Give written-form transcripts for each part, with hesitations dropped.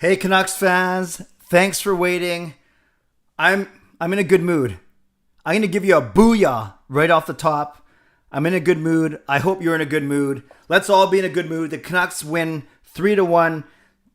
Hey Canucks fans, thanks for waiting. I'm in a good mood. I'm going to give you a booyah right off the top. I'm in a good mood. I hope you're in a good mood. Let's all be in a good mood. The Canucks win 3-1.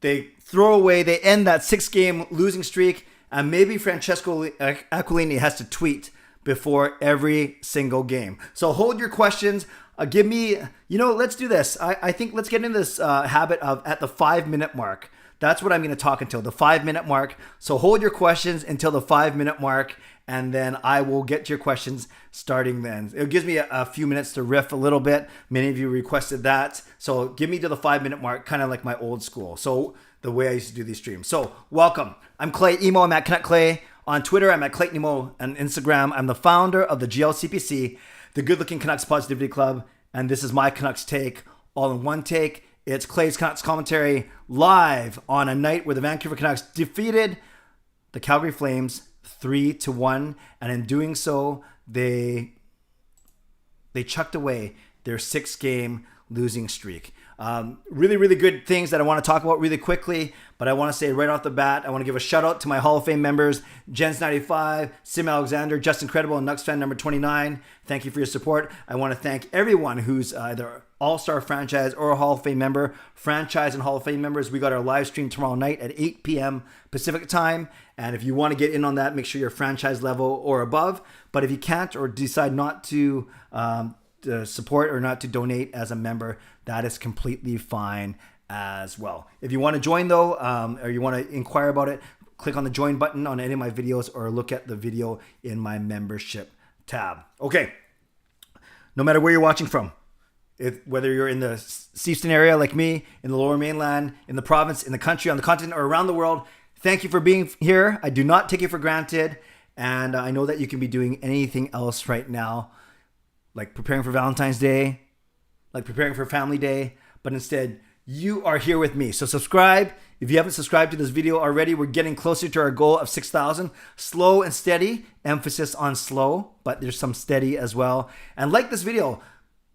They end that 6-game losing streak, and maybe Francesco Aquilini has to tweet before every single game. So hold your questions. Give me, let's do this. I think let's get into this habit of at the 5-minute mark. That's what I'm going to talk until, the 5-minute mark. So hold your questions until the 5-minute mark, and then I will get your questions starting then. It gives me a few minutes to riff a little bit. Many of you requested that. So give me to the 5-minute mark, kind of like my old school. So the way I used to do these streams. So welcome. I'm Clay Emo. I'm at Canuck Clay. On Twitter, I'm at Clayton Emo. On Instagram, I'm the founder of the GLCPC, the Good Looking Canucks Positivity Club. And this is my Canucks take, all in one take. It's Clay's Canucks commentary live on a night where the Vancouver Canucks defeated the Calgary Flames 3-1. And in doing so, they chucked away their 6-game losing streak. Really, really good things that I want to talk about really quickly, but I want to say right off the bat, I want to give a shout out to my Hall of Fame members, Jens95, simalexander, Just Incredible, and nucksfan number 29. Thank you for your support. I want to thank everyone who's either All-Star franchise or a Hall of Fame member. Franchise and Hall of Fame members, we got our live stream tomorrow night at 8 p.m. Pacific time. And if you want to get in on that, make sure you're franchise level or above. But if you can't or decide not to support or not to donate as a member, that is completely fine as well. If you want to join though, or you want to inquire about it, click on the join button on any of my videos or look at the video in my membership tab. Okay, no matter where you're watching from, whether you're in the Seaston area like me, in the Lower Mainland, in the province, in the country, on the continent, or around the world, thank you for being here. I do not take it for granted, and I know that you can be doing anything else right now, like preparing for Valentine's Day, like preparing for Family Day, but instead you are here with me. So subscribe. If you haven't subscribed to this video already, we're getting closer to our goal of 6,000. Slow and steady, emphasis on slow, but there's some steady as well. And like this video,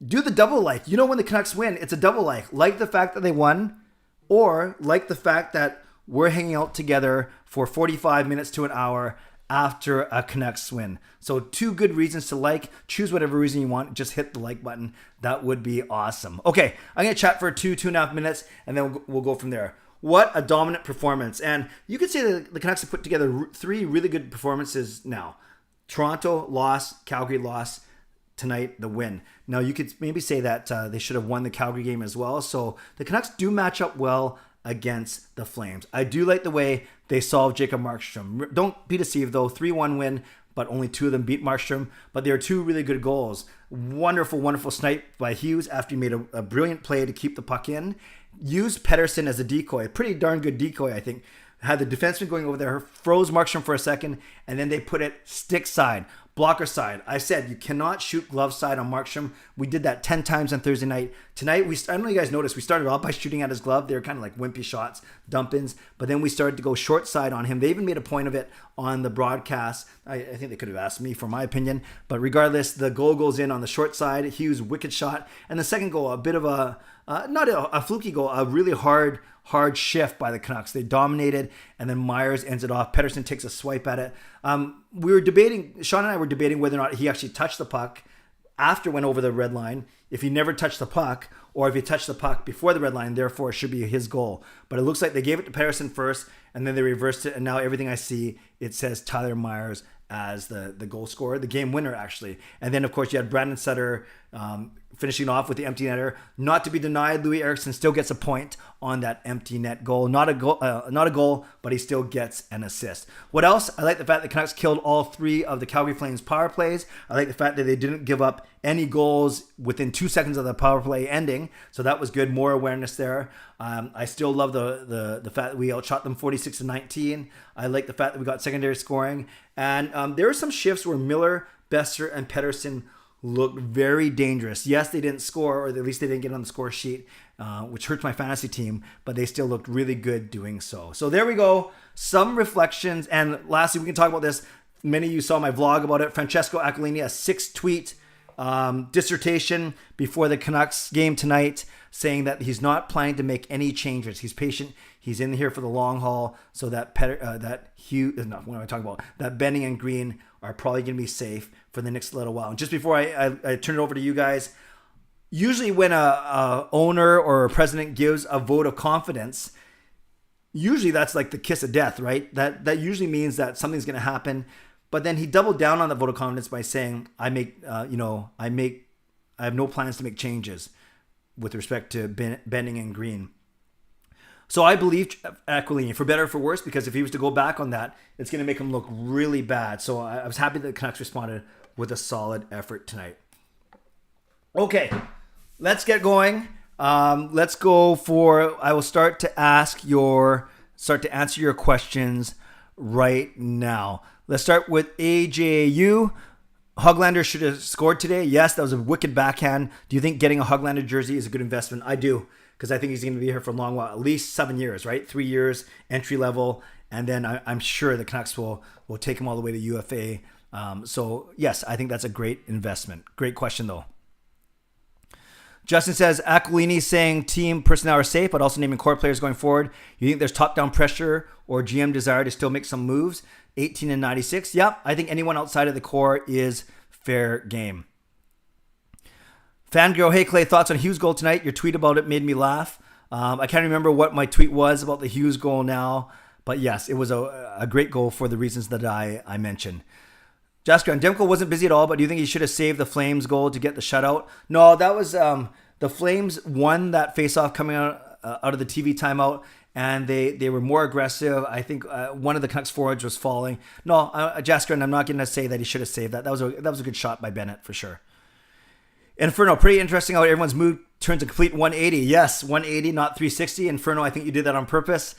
do the double like. When the Canucks win, it's a double like. Like the fact that they won, or like the fact that we're hanging out together for 45 minutes to an hour after a Canucks win. So 2 good reasons to like. Choose whatever reason you want. Just hit the like button. That would be awesome. Okay, I'm going to chat for 2.5 minutes, and then we'll go from there. What a dominant performance. And you could say that the Canucks have put together 3 really good performances now. Toronto loss, Calgary loss, tonight the win. Now you could maybe say that they should have won the Calgary game as well. So the Canucks do match up well against the Flames. I do like the way they solved Jacob Markstrom. Don't be deceived though, 3-1 win, but only 2 of them beat Markstrom. But they are 2 really good goals. Wonderful, wonderful snipe by Hughes after he made a brilliant play to keep the puck in. Used Pettersson as a decoy, pretty darn good decoy, I think. Had the defenseman going over there, froze Markstrom for a second, and then they put it stick side, blocker side. I said you cannot shoot glove side on Markstrom. We did that 10 times on Thursday night. Tonight, I don't know if you guys noticed, we started off by shooting at his glove. They were kind of like wimpy shots, dump-ins, but then we started to go short side on him. They even made a point of it on the broadcast. I think they could have asked me for my opinion, but regardless, the goal goes in on the short side. Hughes, wicked shot. And the second goal, a bit of not a fluky goal, a really hard shift by the Canucks. They dominated, and then Myers ends it off. Pettersson takes a swipe at it. We were debating, Sean and I were debating whether or not he actually touched the puck after it went over the red line, if he never touched the puck, or if he touched the puck before the red line, therefore it should be his goal. But it looks like they gave it to Pettersson first, and then they reversed it, and now everything I see, it says Tyler Myers as the goal scorer, the game winner actually. And then of course you had Brandon Sutter finishing off with the empty netter. Not to be denied, Louis Eriksson still gets a point on that empty net goal. Not a goal, but he still gets an assist. What else? I like the fact that Canucks killed all 3 of the Calgary Flames power plays. I like the fact that they didn't give up any goals within 2 seconds of the power play ending. So that was good. More awareness there. I still love the fact that we outshot them 46-19. I like the fact that we got secondary scoring. And there were some shifts where Miller, Besser, and Pettersson looked very dangerous. Yes, they didn't score, or at least they didn't get on the score sheet, which hurts my fantasy team, but they still looked really good doing so. So there we go. Some reflections. And lastly, we can talk about this. Many of you saw my vlog about it. Francesco Aquilini, a 6-tweet dissertation before the Canucks game tonight, saying that he's not planning to make any changes. He's patient. He's in here for the long haul, so that that Benning and Green are probably going to be safe for the next little while. And just before I turn it over to you guys, usually when a owner or a president gives a vote of confidence, usually that's like the kiss of death, right? That usually means that something's going to happen. But then he doubled down on the vote of confidence by saying, I have no plans to make changes with respect to Benning and Green. So I believe Aquilini, for better or for worse, because if he was to go back on that, it's going to make him look really bad. So I was happy that the Canucks responded with a solid effort tonight. Okay, let's get going. Let's go for, I will start to answer your questions right now. Let's start with AJU. Höglander should have scored today. Yes, that was a wicked backhand. Do you think getting a Höglander jersey is a good investment? I do, because I think he's going to be here for a long while, at least 7 years, right? 3 years, entry level, and then I'm sure the Canucks will take him all the way to UFA. So yes, I think that's a great investment. Great question though. Justin says, Aquilini saying team personnel are safe, but also naming core players going forward. You think there's top-down pressure or GM desire to still make some moves? 18 and 96. Yep, I think anyone outside of the core is fair game. Fangirl, hey Clay, thoughts on Hughes' goal tonight? Your tweet about it made me laugh. I can't remember what my tweet was about the Hughes goal now, but yes, it was a great goal for the reasons that I mentioned. Jaskran, Demko wasn't busy at all, but do you think he should have saved the Flames goal to get the shutout? No, that was the Flames won that faceoff coming out of the TV timeout, and they were more aggressive. I think one of the Canucks forwards was falling. No, Jaskran, I'm not going to say that he should have saved that. That was a good shot by Bennett for sure. Inferno, pretty interesting how everyone's mood turns a complete 180. Yes, 180, not 360. Inferno, I think you did that on purpose.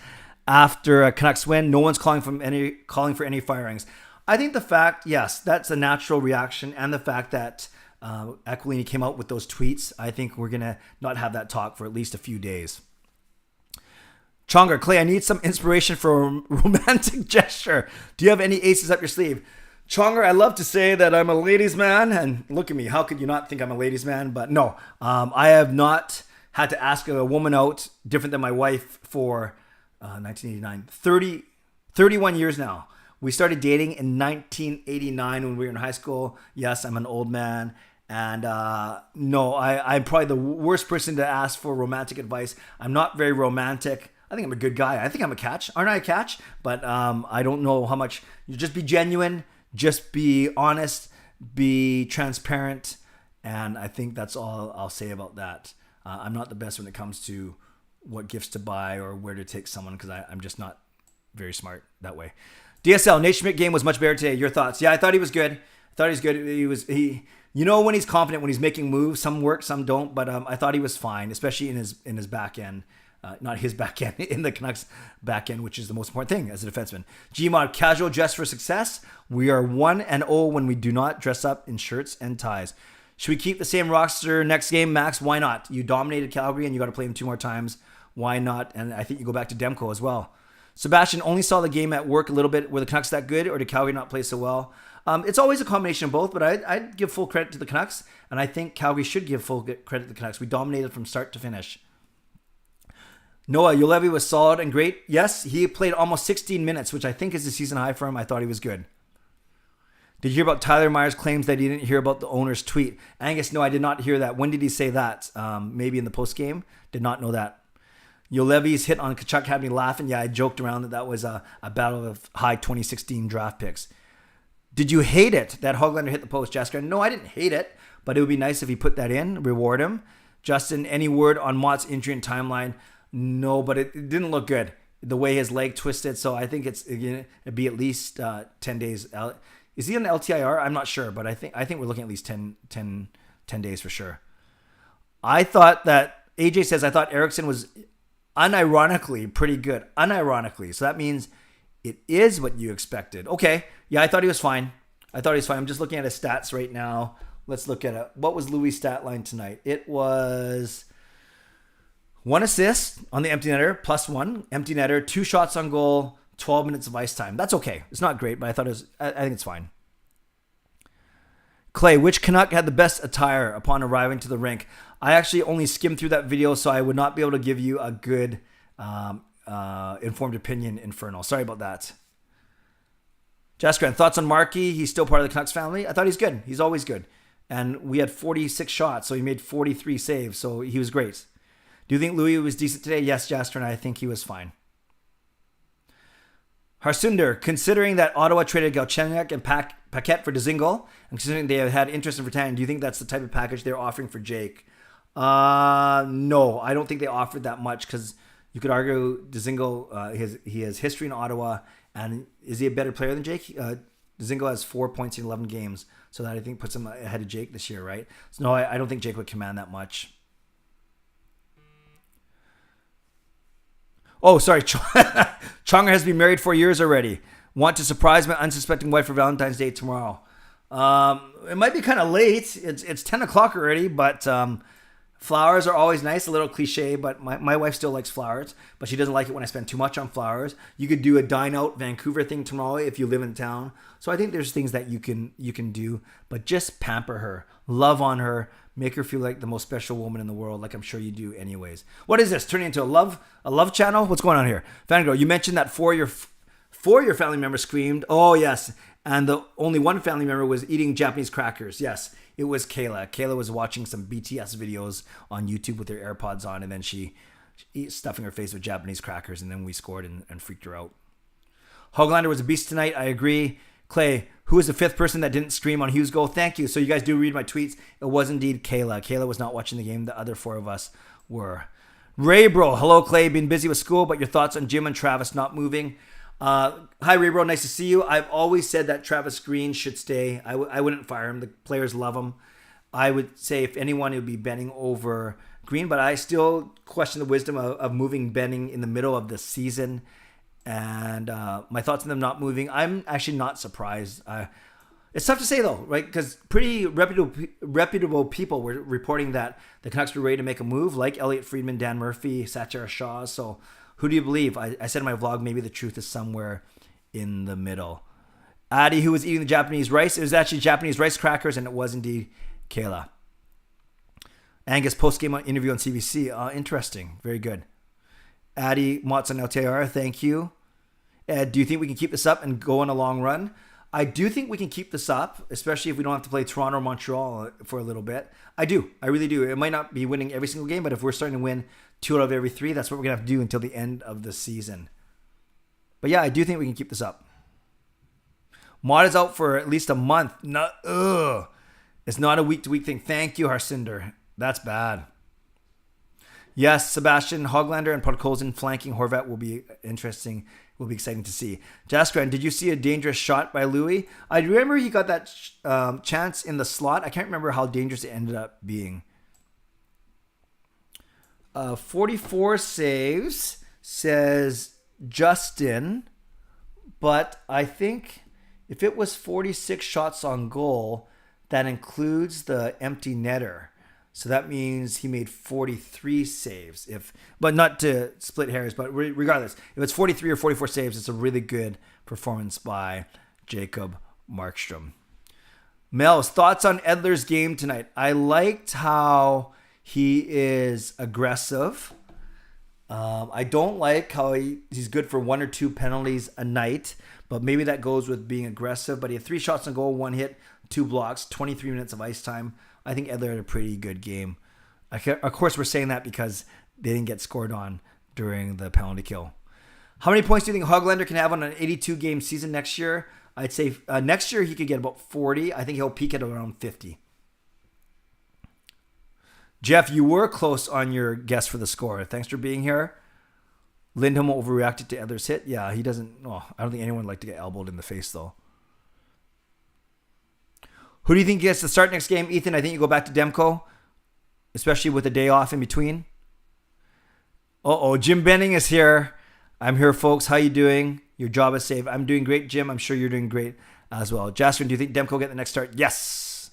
After a Canucks win, no one's calling for any firings. I think the fact, yes, that's a natural reaction, and the fact that Aquilini came out with those tweets, I think we're going to not have that talk for at least a few days. Chonga, Clay, I need some inspiration for a romantic gesture. Do you have any aces up your sleeve? Chonga, I love to say that I'm a ladies' man, and look at me. How could you not think I'm a ladies' man? But no, I have not had to ask a woman out different than my wife for 1989. 31 years now. We started dating in 1989 when we were in high school. Yes, I'm an old man. And no, I'm probably the worst person to ask for romantic advice. I'm not very romantic. I think I'm a good guy. I think I'm a catch. Aren't I a catch? But I don't know how much. You just be genuine. Just be honest. Be transparent. And I think that's all I'll say about that. I'm not the best when it comes to what gifts to buy or where to take someone, because I'm just not very smart that way. DSL, Nate Schmidt game was much better today. Your thoughts? Yeah, I thought he was good. You know when he's confident, when he's making moves, some work, some don't, but I thought he was fine, especially in his back end. Not his back end, in the Canucks back end, which is the most important thing as a defenseman. Gmod, casual dress for success. We are 1-0 when we do not dress up in shirts and ties. Should we keep the same roster next game, Max? Why not? You dominated Calgary and you got to play him 2 more times. Why not? And I think you go back to Demko as well. Sebastian, only saw the game at work a little bit. Were the Canucks that good, or did Calgary not play so well? It's always a combination of both, but I'd give full credit to the Canucks, and I think Calgary should give full credit to the Canucks. We dominated from start to finish. Noah, Juolevi was solid and great. Yes, he played almost 16 minutes, which I think is a season high for him. I thought he was good. Did you hear about Tyler Myers' claims that he didn't hear about the owner's tweet? Angus, no, I did not hear that. When did he say that? Maybe in the post game. Did not know that. Juolevi's hit on Kachuk had me laughing. Yeah, I joked around that was a battle of high 2016 draft picks. Did you hate it that Höglander hit the post, Jessica? No, I didn't hate it, but it would be nice if he put that in, reward him. Justin, any word on Mott's injury and timeline? No, but it didn't look good, the way his leg twisted. So I think it'd be at least 10 days out. Is he on the LTIR? I'm not sure, but I think we're looking at least 10 days for sure. I thought that AJ says I thought Eriksson was unironically pretty good. Unironically. So that means it is what you expected. Okay. Yeah, I thought he was fine. I'm just looking at his stats right now. Let's look at it. What was Louis' stat line tonight? It was 1 assist on the empty netter, +1 empty netter, 2 shots on goal, 12 minutes of ice time. That's okay. It's not great, but I think it's fine. Clay, which Canuck had the best attire upon arriving to the rink? I actually only skimmed through that video, so I would not be able to give you a good informed opinion, Infernal. Sorry about that. Jaskran, thoughts on Markey? He's still part of the Canucks family. I thought he's good. He's always good. And we had 46 shots, so he made 43 saves, so he was great. Do you think Louis was decent today? Yes, Jaskran, I think he was fine. Harsunder, considering that Ottawa traded Galchenyuk and Paquette for Dzingel, and considering they have had interest in Vertanen, do you think that's the type of package they're offering for Jake? No, I don't think they offered that much, because you could argue Dzingel, he has history in Ottawa, and is he a better player than Jake? Dzingel has 4 points in 11 games, so that I think puts him ahead of Jake this year, right? So no, I don't think Jake would command that much. Oh, sorry. Chonger has been married 4 years already. Want to surprise my unsuspecting wife for Valentine's Day tomorrow. It might be kind of late. It's 10 o'clock already, but flowers are always nice. A little cliche, but my wife still likes flowers, but she doesn't like it when I spend too much on flowers. You could do a dine out Vancouver thing tomorrow if you live in town. So I think there's things that you can do, but just pamper her, love on her, make her feel like the most special woman in the world, like I'm sure you do anyways. What is this? Turning into a love channel? What's going on here? Fangirl, you mentioned that four of your family members screamed. Oh, yes. And the only one family member was eating Japanese crackers. Yes, it was Kayla. Kayla was watching some BTS videos on YouTube with her AirPods on, and then she stuffing her face with Japanese crackers, and then we scored and freaked her out. Hoglander was a beast tonight. I agree. Clay, who was the fifth person that didn't stream on Hughes' goal? Thank you. So you guys do read my tweets. It was indeed Kayla. Kayla was not watching the game. The other four of us were. Ray Bro, hello Clay. Been busy with school, but your thoughts on Jim and Travis not moving? Hi Ray Bro, nice to see you. I've always said that Travis Green should stay. I wouldn't fire him. The players love him. I would say if anyone, it would be Benning over Green, but I still question the wisdom of moving Benning in the middle of the season. And my thoughts on them not moving, I'm actually not surprised. It's tough to say though, right? Because pretty reputable people were reporting that the Canucks were ready to make a move, like Elliot Friedman, Dan Murphy, SsshirazzZ. So who do you believe? I said in my vlog, maybe the truth is somewhere in the middle. Adi, who was eating the Japanese rice, it was actually Japanese rice crackers, and it was indeed Kayla. Angus post-game interview on CBC. Interesting. Very good. Adi Motson LTR, thank you. Ed, do you think we can keep this up and go on a long run? I do think we can keep this up, especially if we don't have to play Toronto or Montreal for a little bit. I do. I really do. It might not be winning every single game, but if we're starting to win 2 out of every 3, that's what we're going to have to do until the end of the season. But yeah, I do think we can keep this up. Mod is out for at least a month. It's not a week-to-week thing. Thank you, Harsinder. That's bad. Yes, Sebastian Hoglander and Podkolzin flanking Horvat will be interesting. Will be exciting to see. Jaskran, did you see a dangerous shot by Louis? I remember he got that chance in the slot. I can't remember how dangerous it ended up being. 44 saves, says Justin. But I think if it was 46 shots on goal, that includes the empty netter. So that means he made 43 saves. But not to split hairs, but regardless, if it's 43 or 44 saves, it's a really good performance by Jacob Markstrom. Mel's thoughts on Edler's game tonight. I liked how he is aggressive. I don't like how he's good for 1 or 2 penalties a night, but maybe that goes with being aggressive. But he had 3 shots on goal, 1 hit, 2 blocks, 23 minutes of ice time. I think Edler had a pretty good game. Of course, we're saying that because they didn't get scored on during the penalty kill. How many points do you think Hoglander can have on an 82-game season next year? I'd say next year he could get about 40. I think he'll peak at around 50. Jeff, you were close on your guess for the score. Thanks for being here. Lindholm overreacted to Edler's hit. Yeah, he doesn't. Oh, I don't think anyone would like to get elbowed in the face, though. Who do you think gets to start next game? Ethan, I think you go back to Demko, especially with a day off in between. Jim Benning is here. I'm here, folks. How you doing? Your job is safe. I'm doing great, Jim. I'm sure you're doing great as well. Jasper, do you think Demko will get the next start? Yes.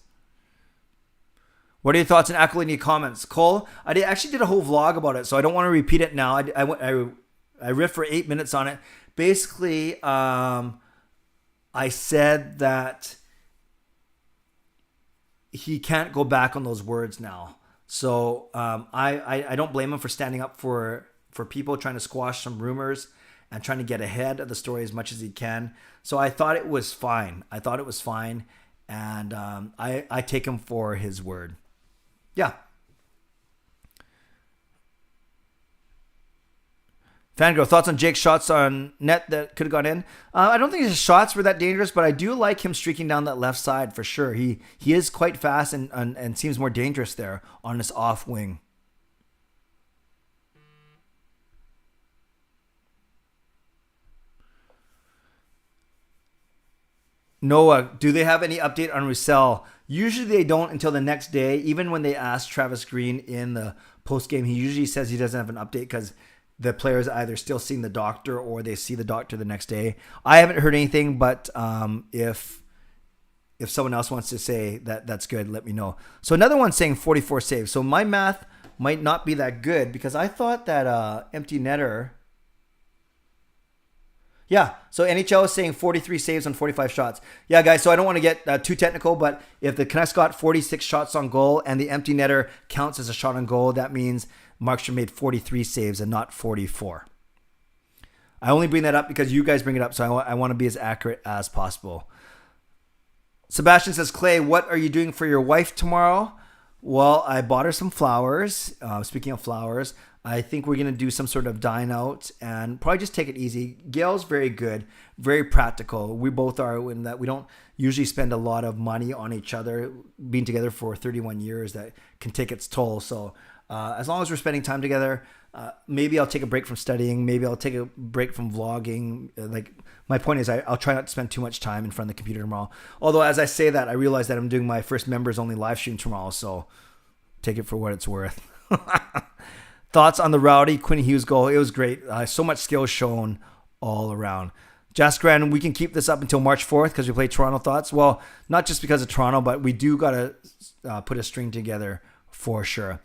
What are your thoughts on Aquilini comments? Cole, I actually did a whole vlog about it, so I don't want to repeat it now. I riffed for 8 minutes on it. Basically, I said that he can't go back on those words now. So I don't blame him for standing up for people, trying to squash some rumors and trying to get ahead of the story as much as he can. So I thought it was fine. And I take him for his word. Yeah. Fangirl, thoughts on Jake's shots on net that could have gone in? I don't think his shots were that dangerous, but I do like him streaking down that left side for sure. He is quite fast and seems more dangerous there on his off wing. Noah, do they have any update on Roussel? Usually they don't until the next day. Even when they ask Travis Green in the postgame, he usually says he doesn't have an update because the player's either still seeing the doctor or they see the doctor the next day. I haven't heard anything, but if someone else wants to say that, that's good, let me know. So another one saying 44 saves. So my math might not be that good because I thought that empty netter. Yeah, so NHL is saying 43 saves on 45 shots. Yeah, guys, so I don't want to get too technical, but if the Canucks got 46 shots on goal and the empty netter counts as a shot on goal, that means Markstrom made 43 saves and not 44. I only bring that up because you guys bring it up, so I want to be as accurate as possible. Sebastian says, Clay, what are you doing for your wife tomorrow? Well, I bought her some flowers. Speaking of flowers, I think we're going to do some sort of dine out and probably just take it easy. Gail's very good, very practical. We both are in that we don't usually spend a lot of money on each other. Being together for 31 years, that can take its toll. So as long as we're spending time together, maybe I'll take a break from studying. Maybe I'll take a break from vlogging. Like my point is I'll try not to spend too much time in front of the computer tomorrow. Although as I say that, I realize that I'm doing my first members only live stream tomorrow. So take it for what it's worth. Thoughts on the Rowdy Quinn Hughes goal? It was great. So much skill shown all around. Jaskran, we can keep this up until March 4th because we play Toronto. Thoughts? Well, not just because of Toronto, but we do got to put a string together for sure.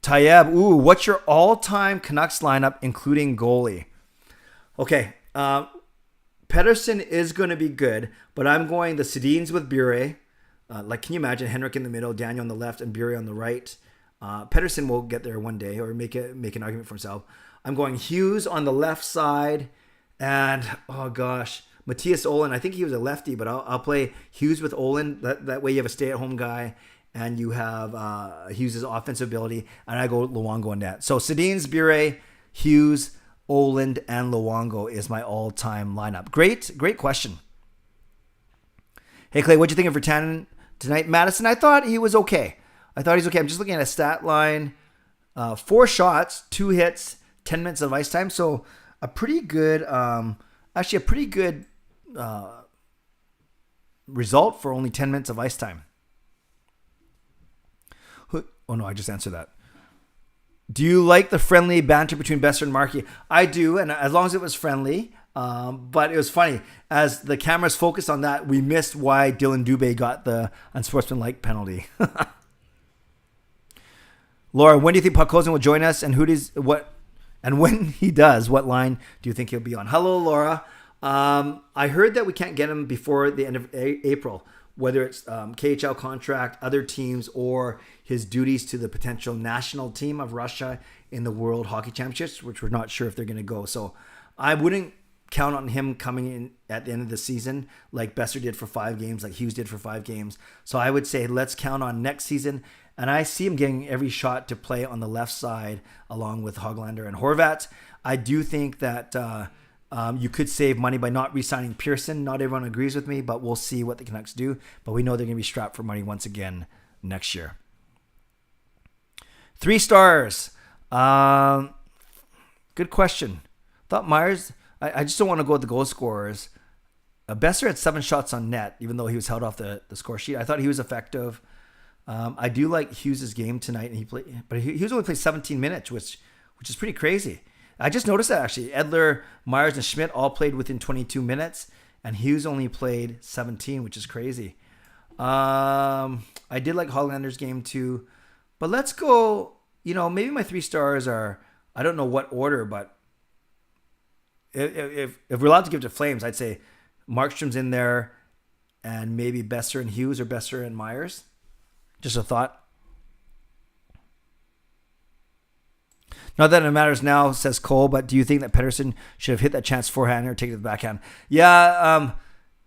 Tayeb, what's your all-time Canucks lineup, including goalie? Okay, Pettersson is going to be good, but I'm going the Sedins with Bure. Can you imagine Henrik in the middle, Daniel on the left, and Bure on the right? Pettersson will get there one day or make an argument for himself. I'm going Hughes on the left side, and Matthias Olin. I think he was a lefty, but I'll play Hughes with Olin. That way you have a stay-at-home guy, and you have Hughes' offensive ability, and I go Luongo in net. So Sedins, Bure, Hughes, Olin, and Luongo is my all-time lineup. Great question. Hey Clay, what'd you think of Vertanen tonight? Madison, I thought he was okay. I'm just looking at a stat line. 4 shots, 2 hits, 10 minutes of ice time. So a pretty good, result for only 10 minutes of ice time. Oh no, I just answered that. Do you like the friendly banter between Besser and Markey? I do, and as long as it was friendly. But it was funny. As the cameras focused on that, we missed why Dylan Dubé got the unsportsmanlike penalty. Laura, when do you think Podkolzin will join us, and when he does, what line do you think he'll be on? Hello, Laura. I heard that we can't get him before the end of April, whether it's KHL contract, other teams, or his duties to the potential national team of Russia in the World Hockey Championships, which we're not sure if they're going to go. So I wouldn't count on him coming in at the end of the season like Besser did for 5 games, like Hughes did for 5 games. So I would say let's count on next season. And I see him getting every shot to play on the left side along with Hoglander and Horvat. I do think that you could save money by not re-signing Pearson. Not everyone agrees with me, but we'll see what the Canucks do. But we know they're going to be strapped for money once again next year. 3 stars. Good question. Thought Myers... I just don't want to go with the goal scorers. Besser had 7 shots on net, even though he was held off the score sheet. I thought he was effective. I do like Hughes' game tonight, and Hughes only played 17 minutes, which is pretty crazy. I just noticed that actually. Edler, Myers, and Schmidt all played within 22 minutes, and Hughes only played 17, which is crazy. I did like Hoglander's game too, but let's go. Maybe my 3 stars are, I don't know what order, but if we're allowed to give it to Flames, I'd say Markstrom's in there, and maybe Besser and Hughes or Besser and Myers. Just a thought. Not that it matters now, says Cole, but do you think that Pettersson should have hit that chance forehand or take it to the backhand? Yeah,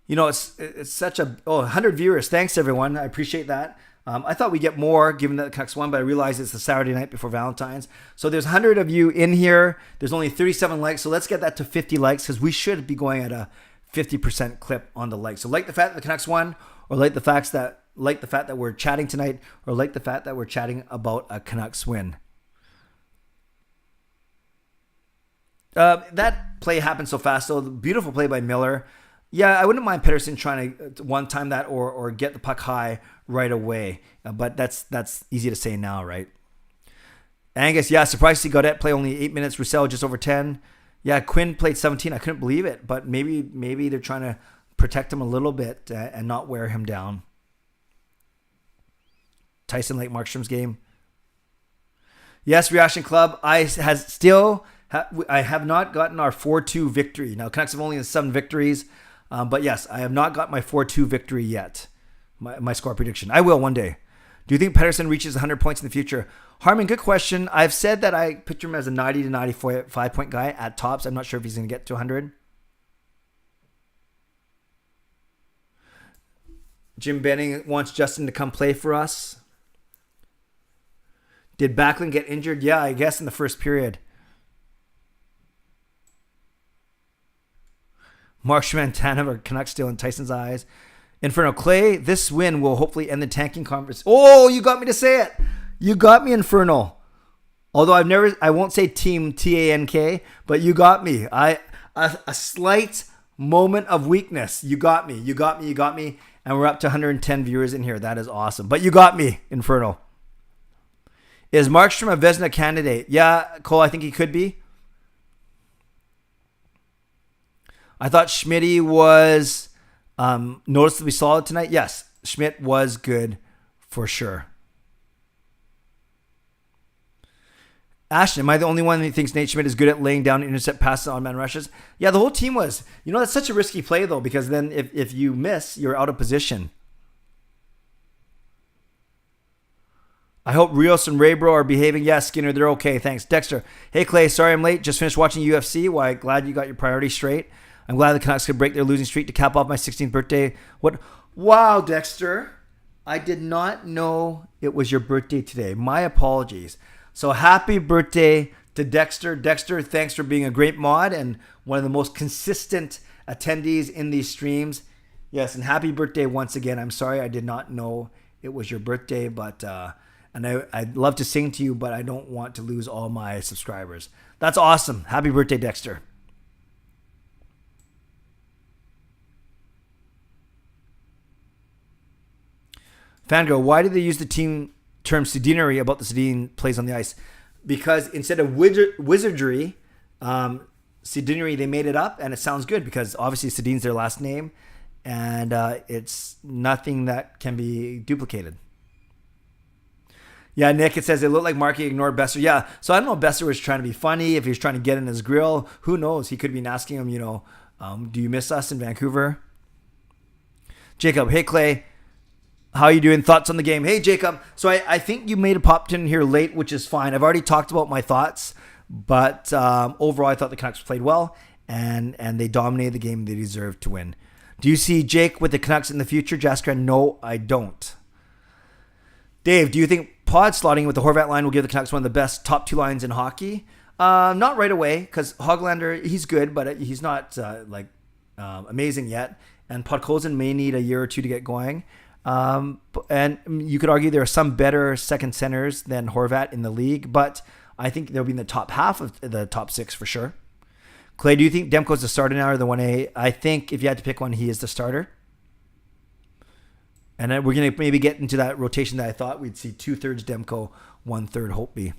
it's such a 100 viewers. Thanks everyone, I appreciate that. I thought we'd get more given that the Canucks won, but I realized it's the Saturday night before Valentine's. So there's 100 of you in here. There's only 37 likes, so let's get that to 50 likes because we should be going at a 50% clip on the likes. So like the fact that the Canucks won, or like the fact that we're chatting tonight, or like the fact that we're chatting about a Canucks win. That play happened so fast, though. Beautiful play by Miller. Yeah, I wouldn't mind Pettersson trying to one-time that or get the puck high right away. But that's easy to say now, right? Angus, yeah, surprised to see Gaudette play only 8 minutes. Roussel just over 10. Yeah, Quinn played 17. I couldn't believe it. But maybe they're trying to protect him a little bit and not wear him down. Tyson Lake Markstrom's game. Yes, Reaction Club. I have not gotten our 4-2 victory. Now, Canucks have only 7 victories. But yes, I have not got my 4-2 victory yet. My score prediction. I will one day. Do you think Pettersson reaches 100 points in the future? Harmon, good question. I've said that I picture him as a 90 to 95 point guy at tops. I'm not sure if he's going to get to 100. Jim Benning wants Justin to come play for us. Did Backlund get injured? Yeah, I guess in the first period. Mark Schmantana or Canucks still in Tyson's eyes. Inferno Clay, this win will hopefully end the tanking conference. Oh, you got me to say it. You got me, Inferno. Although I won't say team TANK, but you got me. A slight moment of weakness. You got me. And we're up to 110 viewers in here. That is awesome. But you got me, Inferno. Is Markstrom a Vezina candidate? Yeah, Cole, I think he could be. I thought Schmidt was noticeably solid tonight. Yes, Schmidt was good for sure. Ashton, am I the only one who thinks Nate Schmidt is good at laying down intercept passes on man rushes? Yeah, the whole team was. You know, that's such a risky play, though, because then if you miss, you're out of position. I hope Rios and Raybro are behaving. Yes, Skinner, they're okay. Thanks. Dexter. Hey, Clay, sorry I'm late. Just finished watching UFC. Why, glad you got your priorities straight. I'm glad the Canucks could break their losing streak to cap off my 16th birthday. What? Wow, Dexter. I did not know it was your birthday today. My apologies. So happy birthday to Dexter. Dexter, thanks for being a great mod and one of the most consistent attendees in these streams. Yes, and happy birthday once again. I'm sorry I did not know it was your birthday, but and I'd love to sing to you, but I don't want to lose all my subscribers. That's awesome. Happy birthday, Dexter. Fangirl, why did they use the team term Sedinary about the Sedin plays on the ice? Because instead of wizardry, Sedinary, they made it up, and it sounds good because obviously Sedin's their last name, and it's nothing that can be duplicated. Yeah, Nick, it says it looked like Markey ignored Besser. Yeah, so I don't know if Besser was trying to be funny, if he was trying to get in his grill. Who knows? He could have been asking him, do you miss us in Vancouver? Jacob, hey, Clay. How are you doing? Thoughts on the game? Hey, Jacob. So I think you made a pop in here late, which is fine. I've already talked about my thoughts, but overall, I thought the Canucks played well, and they dominated the game. They deserved to win. Do you see Jake with the Canucks in the future, Jaskran? No, I don't. Dave, do you think pod slotting with the Horvat line will give the Canucks one of the best top 2 lines in hockey? Not right away, because Hoglander, he's good, but he's not amazing yet. And Podkolzin may need a year or two to get going. And you could argue there are some better second centers than Horvat in the league, but I think they'll be in the top half of the top 6 for sure. Clay, do you think Demko's the starter now or the 1A? I think if you had to pick one, he is the starter. And then we're going to maybe get into that rotation that I thought we'd see 2/3 Demko, 1/3 Holtby.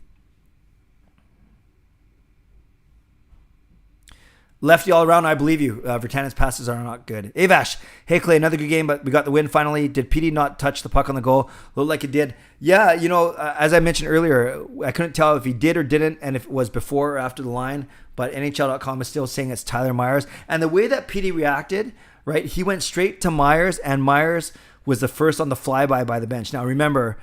Lefty all around, I believe you. Virtanen's passes are not good. Avash, hey Clay, another good game, but we got the win finally. Did PD not touch the puck on the goal? Looked like it did. Yeah, as I mentioned earlier, I couldn't tell if he did or didn't, and if it was before or after the line, but NHL.com is still saying it's Tyler Myers. And the way that PD reacted right? He went straight to Myers, and Myers was the first on the flyby by the bench. Now, remember,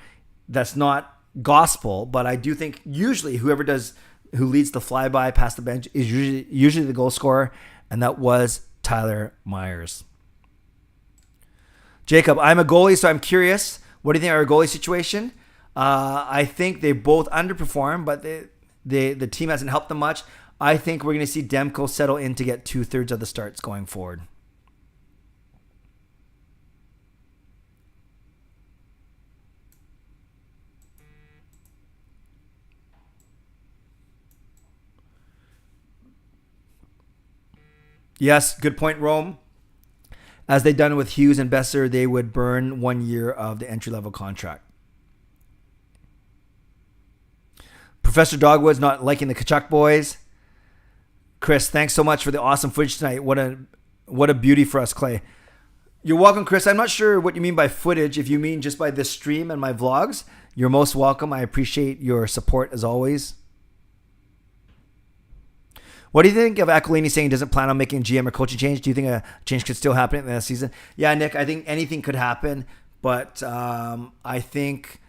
that's not gospel, but I do think usually who leads the flyby past the bench is usually the goal scorer, and that was Tyler Myers. Jacob, I'm a goalie, so I'm curious. What do you think of our goalie situation? I think they both underperform, but the team hasn't helped them much. I think we're going to see Demko settle in to get 2/3 of the starts going forward. Yes, good point, Rome. As they've done with Hughes and Besser, they would burn 1 year of the entry-level contract. Professor Dogwood's not liking the Kachuk boys. Chris, thanks so much for the awesome footage tonight. What a beauty for us, Clay. You're welcome, Chris. I'm not sure what you mean by footage. If you mean just by this stream and my vlogs, you're most welcome. I appreciate your support as always. What do you think of Aquilini saying he doesn't plan on making a GM or coaching change? Do you think a change could still happen in the season? Yeah, Nick, I think anything could happen, but I think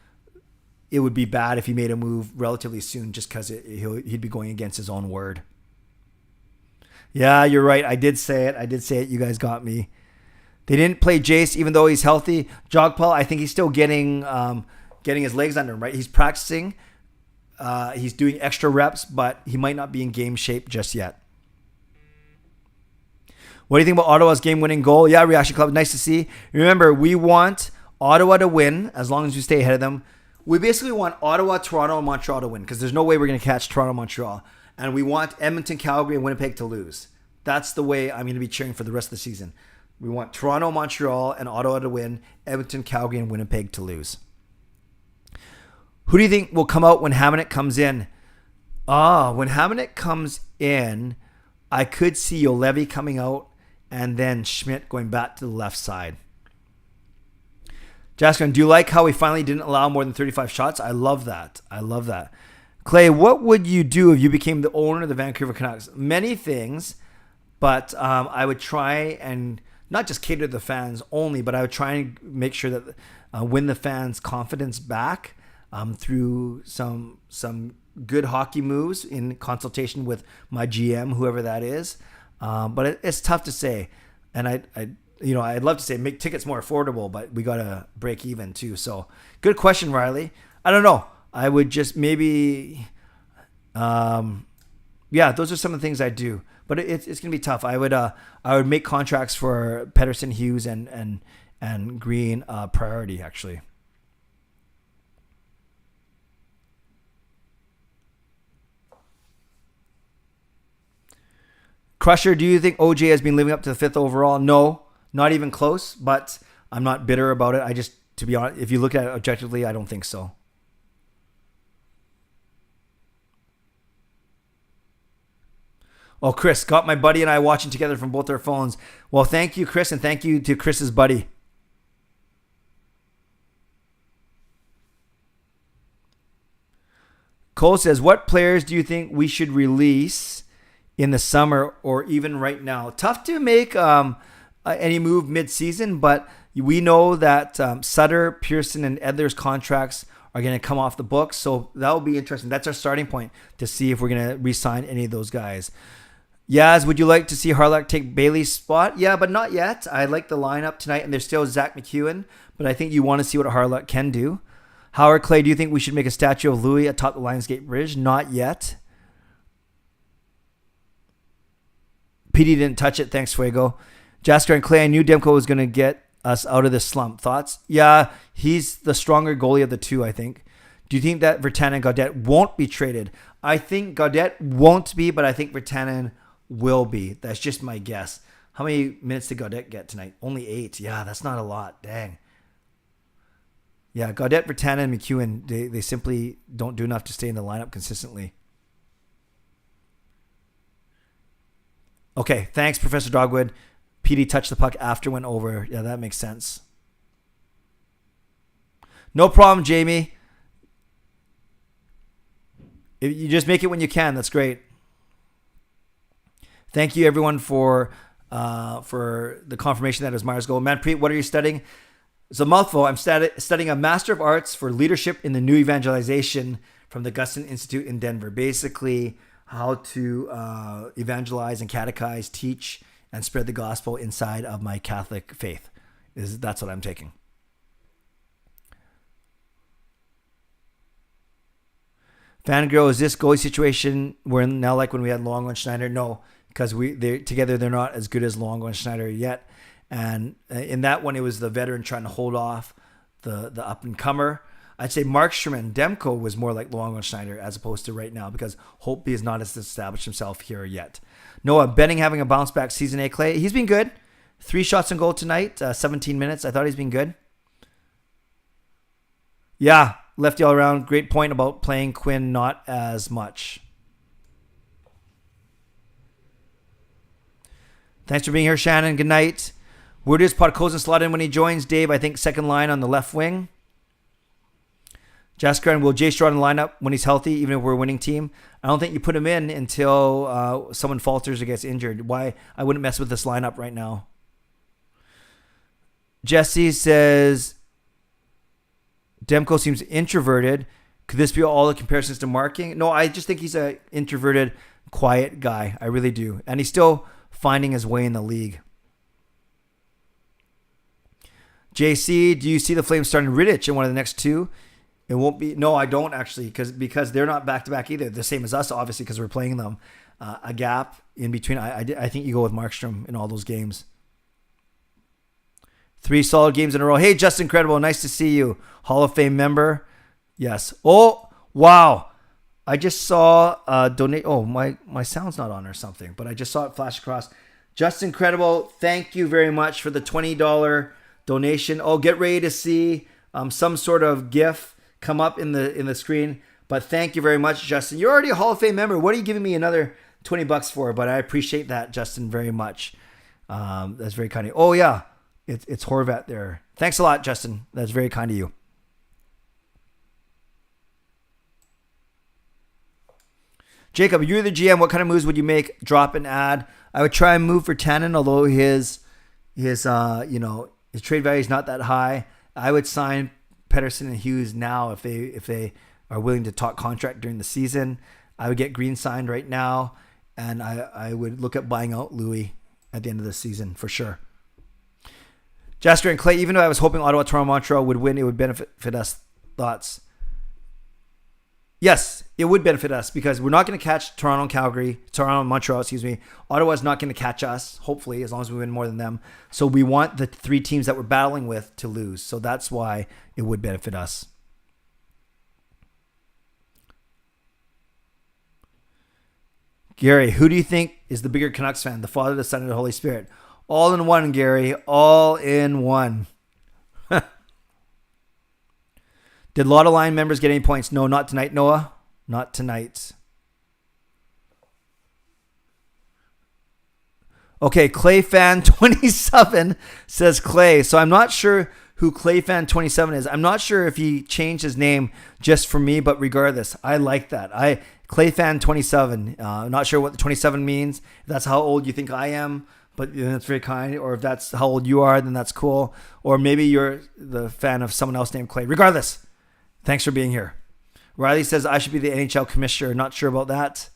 it would be bad if he made a move relatively soon just because he'd be going against his own word. Yeah, you're right. I did say it. You guys got me. They didn't play Jace even though he's healthy. Jogpal, I think he's still getting his legs under him, right? He's practicing. He's doing extra reps, but he might not be in game shape just yet. What do you think about Ottawa's game-winning goal? Yeah, Reaction Club, nice to see. Remember, we want Ottawa to win as long as we stay ahead of them. We basically want Ottawa, Toronto, and Montreal to win because there's no way we're going to catch Toronto, Montreal. And we want Edmonton, Calgary, and Winnipeg to lose. That's the way I'm going to be cheering for the rest of the season. We want Toronto, Montreal, and Ottawa to win, Edmonton, Calgary, and Winnipeg to lose. Who do you think will come out when Hamonic comes in? When Hamonic comes in, I could see Juolevi coming out and then Schmidt going back to the left side. Jaskon, do you like how we finally didn't allow more than 35 shots? I love that. Clay, what would you do if you became the owner of the Vancouver Canucks? Many things, but I would try and not just cater to the fans only, but I would try and make sure that win the fans' confidence back. Through some good hockey moves in consultation with my GM, whoever that is. But it's tough to say. And I'd love to say make tickets more affordable, but we got to break even too. So good question, Riley. I don't know. I would just maybe, those are some of the things I do. But it's going to be tough. I would make contracts for Pettersson, Hughes, and Green priority, actually. Crusher, do you think OJ has been living up to the 5th overall? No, not even close, but I'm not bitter about it. To be honest, if you look at it objectively, I don't think so. Oh, Chris, got my buddy and I watching together from both our phones. Well, thank you, Chris, and thank you to Chris's buddy. Cole says, what players do you think we should release in the summer or even right now? Tough to make any move mid-season, but we know that Sutter, Pearson, and Edler's contracts are going to come off the books, so that will be interesting. That's our starting point to see if we're going to re-sign any of those guys. Yaz, would you like to see Harlock take Bailey's spot? Yeah, but not yet. I like the lineup tonight, and there's still Zach McEwen, but I think you want to see what Harlock can do. Howard Clay, do you think we should make a statue of Louis atop the Lionsgate Bridge? Not yet. PD didn't touch it. Thanks, Fuego. Jasker and Clay, I knew Demko was going to get us out of this slump. Thoughts? Yeah, he's the stronger goalie of the two, I think. Do you think that Virtanen and Gaudette won't be traded? I think Gaudette won't be, but I think Virtanen will be. That's just my guess. How many minutes did Gaudette get tonight? Only 8. Yeah, that's not a lot. Dang. Yeah, Gaudette, Virtanen, and McEwen, they simply don't do enough to stay in the lineup consistently. Okay, thanks, Professor Dogwood. PD touched the puck after went over. Yeah, that makes sense. No problem, Jamie. If you just make it when you can. That's great. Thank you, everyone, for for the confirmation that it was Myers' goal. Manpreet, what are you studying? It's a mouthful. I'm studying a Master of Arts for Leadership in the New Evangelization from the Guston Institute in Denver. Basically, how to evangelize and catechize, teach, and spread the gospel inside of my Catholic faith. That's what I'm taking. Fangirl, is this goalie situation we're in now like when we had Longo and Schneider? No, because they're not as good as Longo and Schneider yet. And in that one, it was the veteran trying to hold off the up-and-comer. I'd say Markstrom Demko was more like Longo and Schneider as opposed to right now because Holtby is not as established himself here yet. Noah, Benning having a bounce-back season, Clay? He's been good. 3 shots on goal tonight, 17 minutes. I thought he's been good. Yeah, lefty all around. Great point about playing Quinn not as much. Thanks for being here, Shannon. Good night. Where does Podkozin slot in when he joins? Dave, I think second line on the left wing. Jaskar, will Jay Straw in the lineup when he's healthy, even if we're a winning team? I don't think you put him in until someone falters or gets injured. Why? I wouldn't mess with this lineup right now. Jesse says, Demko seems introverted. Could this be all the comparisons to marking? No, I just think he's an introverted, quiet guy. I really do. And he's still finding his way in the league. JC, do you see the Flames starting Rittich in one of the next 2? It won't be. No, I don't actually, because they're not back to back either. The same as us, obviously, because we're playing them. A gap in between. I think you go with Markstrom in all those games. 3 solid games in a row. Hey, Justin Credible, nice to see you. Hall of Fame member. Yes. Oh, wow. I just saw donate. Oh, my sound's not on or something, but I just saw it flash across. Justin Credible, thank you very much for the $20 donation. Oh, get ready to see some sort of GIF come up in the screen. But thank you very much, Justin. You're already a Hall of Fame member. What are you giving me another $20 for? But I appreciate that, Justin, very much. That's very kind of you. Oh, yeah. It's Horvat there. Thanks a lot, Justin. That's very kind of you. Jacob, you're the GM. What kind of moves would you make? Drop and add. I would try and move for Tannen, although his trade value is not that high. I would sign Pettersson and Hughes now if they are willing to talk contract during the season. I would get Green signed right now, and I would look at buying out Louis at the end of the season for sure. Jasper and Clay, even though I was hoping Ottawa, Toronto, Montreal would win, it would benefit us. Thoughts? Yes, it would benefit us because we're not going to catch Toronto, Montreal, Ottawa's not going to catch us, hopefully, as long as we win more than them. So we want the 3 teams that we're battling with to lose. So that's why it would benefit us. Gary, who do you think is the bigger Canucks fan? The Father, the Son, and the Holy Spirit. All in one, Gary. All in one. Did Lotto Line members get any points? No, not tonight, Noah. Not tonight. Okay, ClayFan27 says Clay. So I'm not sure who ClayFan27 is. I'm not sure if he changed his name just for me, but regardless, I like that. ClayFan27. I'm not sure what the 27 means. If that's how old you think I am, but that's very kind. Or if that's how old you are, then that's cool. Or maybe you're the fan of someone else named Clay. Regardless, thanks for being here. Riley says, I should be the NHL commissioner. Not sure about that.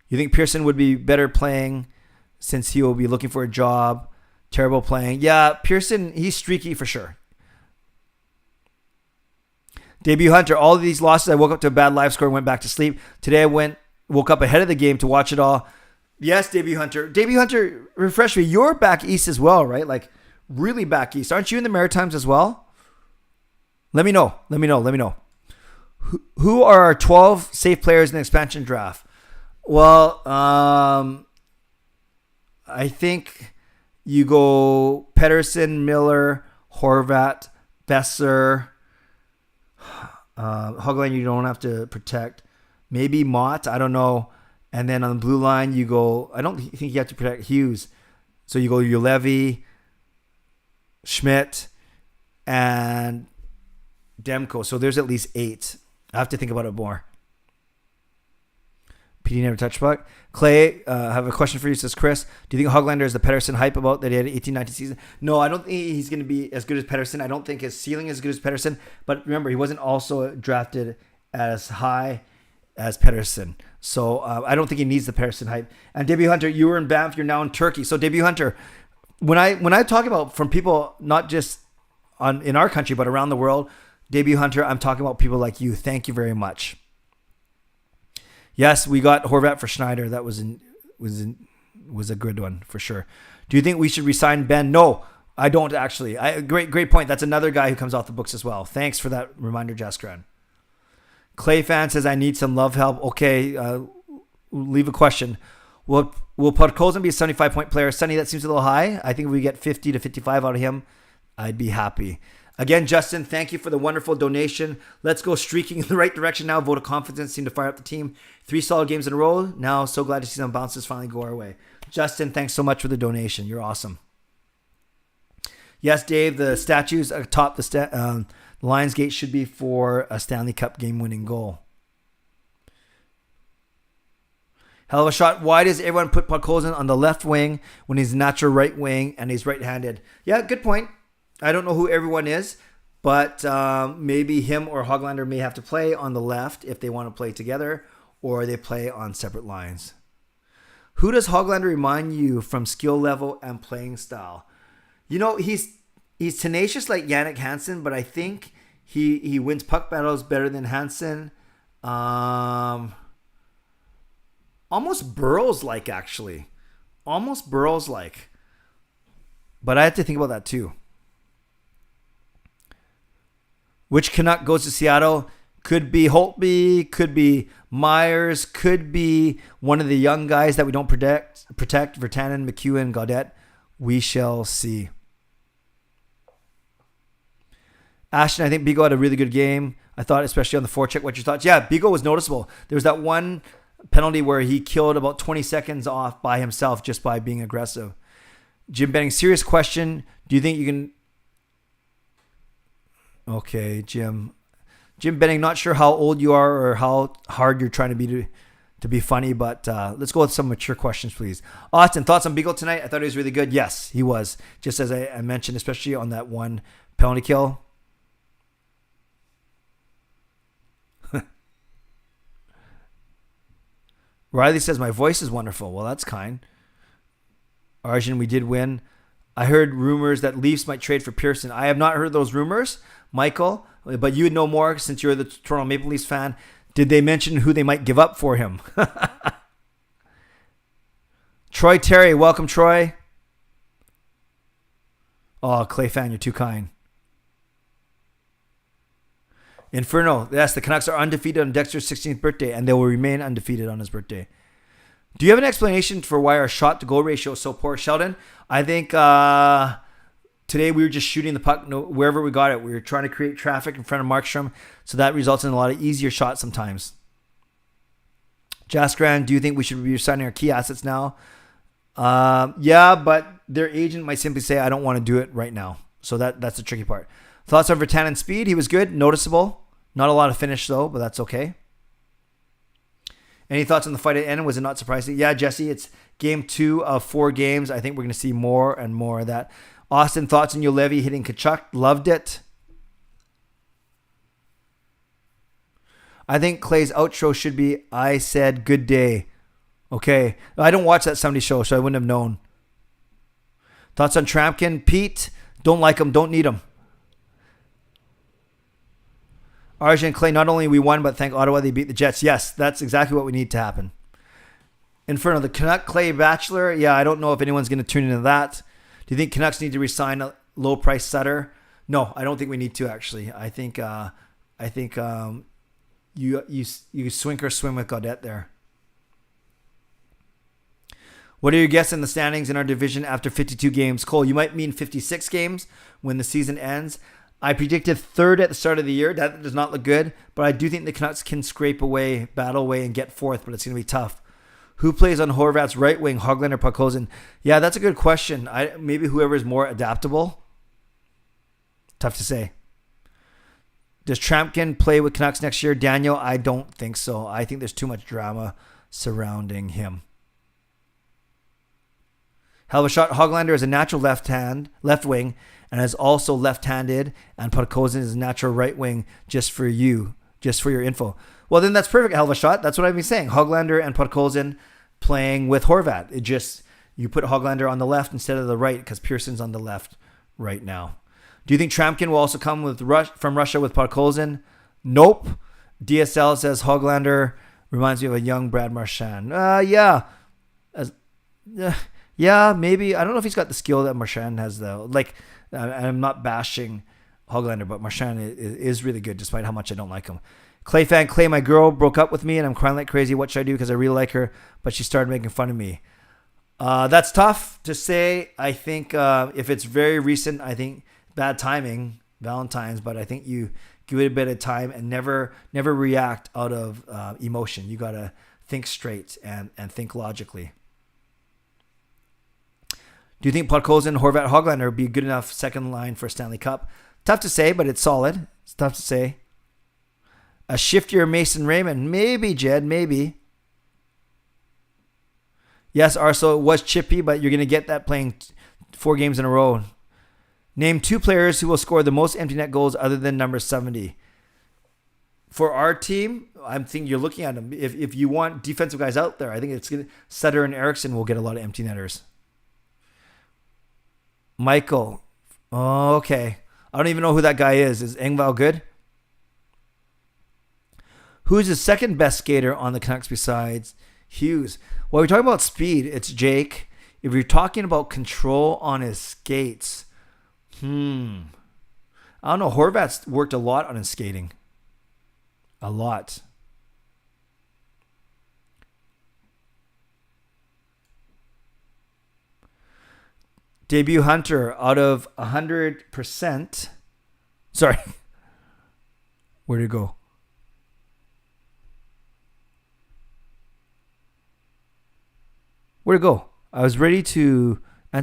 You think Pearson would be better playing since he will be looking for a job? Terrible playing. Yeah, Pearson, he's streaky for sure. Debut Hunter, all of these losses, I woke up to a bad live score and went back to sleep. Today I woke up ahead of the game to watch it all. Yes, Debut Hunter. Debut Hunter, refresh me. You're back east as well, right? Like really back east. Aren't you in the Maritimes as well? Let me know. Who are our 12 safe players in the expansion draft? Well, I think you go Pettersson, Miller, Horvat, Besser. Hogline, you don't have to protect. Maybe Mott, I don't know. And then on the blue line, you go, I don't think you have to protect Hughes. So you go Ulevi, Schmidt, and Demko. So there's at least 8. I have to think about it more. PD never touched puck. Clay, I have a question for you, says Chris. Do you think Hoglander is the Pettersson hype about that he had an 18-19 season? No, I don't think he's going to be as good as Pettersson. I don't think his ceiling is as good as Pettersson. But remember, he wasn't also drafted as high as Pettersson. So I don't think he needs the Pettersson hype. And Debut Hunter, you were in Banff, you're now in Turkey. So Debut Hunter, when I talk about from people, not just in our country, but around the world, Debut Hunter, I'm talking about people like you. Thank you very much. Yes, we got Horvat for Schneider. That was a good one for sure. Do you think we should resign Ben? No, I don't actually. Great point. That's another guy who comes off the books as well. Thanks for that reminder, Jaskran. Clay fan says I need some love help. Okay, leave a question. Will Podkolzin be a 75-point player? Sonny, that seems a little high. I think if we get 50 to 55 out of him, I'd be happy. Again, Justin, thank you for the wonderful donation. Let's go streaking in the right direction now. Vote of confidence seemed to fire up the team. 3 solid games in a row. Now, so glad to see some bounces finally go our way. Justin, thanks so much for the donation. You're awesome. Yes, Dave, the statues atop the Lionsgate should be for a Stanley Cup game-winning goal. Hell of a shot. Why does everyone put Podkolzin on the left wing when he's natural right wing and he's right-handed? Yeah, good point. I don't know who everyone is, but maybe him or Hoglander may have to play on the left if they want to play together, or they play on separate lines. Who does Hoglander remind you from skill level and playing style? You know, he's tenacious like Jannik Hansen, but I think he wins puck battles better than Hansen. Almost Burrows-like, actually. Almost Burrows-like. But I have to think about that too. Which Canuck goes to Seattle? Could be Holtby, could be Myers, could be one of the young guys that we don't protect Virtanen, McEwen, Gaudette. We shall see. Ashton, I think Beagle had a really good game. I thought, especially on the forecheck. What's your thoughts? Yeah, Beagle was noticeable. There was that one penalty where he killed about 20 seconds off by himself just by being aggressive. Jim Benning, serious question. Do you think you can... Okay, Jim Benning, not sure how old you are or how hard you're trying to be funny, but let's go with some mature questions, please. Austin, thoughts on Beagle tonight? I thought he was really good. Yes, he was. Just as I mentioned, especially on that one penalty kill. Riley says, my voice is wonderful. Well, that's kind. Arjun, we did win. I heard rumors that Leafs might trade for Pearson. I have not heard those rumors, Michael, but you would know more since you're the Toronto Maple Leafs fan. Did they mention who they might give up for him? Troy Terry, welcome, Troy. Oh, Clay fan, you're too kind. Inferno, yes, the Canucks are undefeated on Dexter's 16th birthday, and they will remain undefeated on his birthday. Do you have an explanation for why our shot-to-goal ratio is so poor, Sheldon? I think today we were just shooting the puck wherever we got it. We were trying to create traffic in front of Markstrom, so that results in a lot of easier shots sometimes. Jaskran, do you think we should be signing our key assets now? Yeah, but their agent might simply say, I don't want to do it right now. So that's the tricky part. Thoughts on Virtanen speed? He was good, noticeable. Not a lot of finish, though, but that's okay. Any thoughts on the fight at end? Was it not surprising? Yeah, Jesse, it's game 2 of 4 games. I think we're going to see more and more of that. Austin, thoughts on Juolevi hitting Kachuk? Loved it. I think Clay's outro should be, I said good day. Okay. I don't watch that Sunday show, so I wouldn't have known. Thoughts on Trampkin? Pete, don't like him, don't need him. Arjun and Clay, not only we won, but thank Ottawa they beat the Jets. Yes, that's exactly what we need to happen. Inferno, the Canuck Clay Bachelor. Yeah, I don't know if anyone's going to tune into that. Do you think Canucks need to resign a low price Sutter? No, I don't think we need to actually. I think you swink or swim with Gaudette there. What are your guesses in the standings in our division after 52 games? Cole, you might mean 56 games when the season ends. I predicted 3rd at the start of the year. That does not look good, but I do think the Canucks can scrape away, battle away, and get 4th, but it's going to be tough. Who plays on Horvat's right wing, Hoglander, Podkolzin? Yeah, that's a good question. Maybe whoever is more adaptable. Tough to say. Does Trampkin play with Canucks next year? Daniel, I don't think so. I think there's too much drama surrounding him. Hell of a shot. Hoglander is a natural left wing, and is also left-handed, and Podkolzin is a natural right wing, just for your info. Well, then that's perfect. Hell of a shot. That's what I've been saying. Hoglander and Podkolzin playing with Horvat. You put Hoglander on the left instead of the right, because Pearson's on the left right now. Do you think Trampkin will also come from Russia with Podkolzin? Nope. DSL says Hoglander reminds me of a young Brad Marchand. Yeah, maybe. I don't know if he's got the skill that Marchand has, though. Like, I'm not bashing Hoglander, but Marchand is really good, despite how much I don't like him. Clay fan, Clay, my girl broke up with me, and I'm crying like crazy. What should I do? Because I really like her, but she started making fun of me. That's tough to say. I think if it's very recent, I think bad timing, Valentine's, but I think you give it a bit of time and never react out of emotion. You got to think straight and think logically. Do you think Podkolzin, Horvat, Hoglander would be a good enough second line for a Stanley Cup? Tough to say, but it's solid. It's tough to say. A shiftier Mason Raymond. Maybe, Jed, maybe. Yes, Arso, it was chippy, but you're going to get that playing 4 games in a row. Name 2 players who will score the most empty net goals other than number 70. For our team, I'm thinking you're looking at them. If you want defensive guys out there, I think it's going to Sutter and Eriksson will get a lot of empty netters. Michael. Oh, okay. I don't even know who that guy is. Is Engvall good? Who's the second best skater on the Canucks besides Hughes? Well, we're talking about speed. It's Jake. If you're talking about control on his skates, I don't know. Horvat's worked a lot on his skating. A lot. Debut Hunter out of 100%. Sorry. Where'd it go? Where'd it go? I was ready to...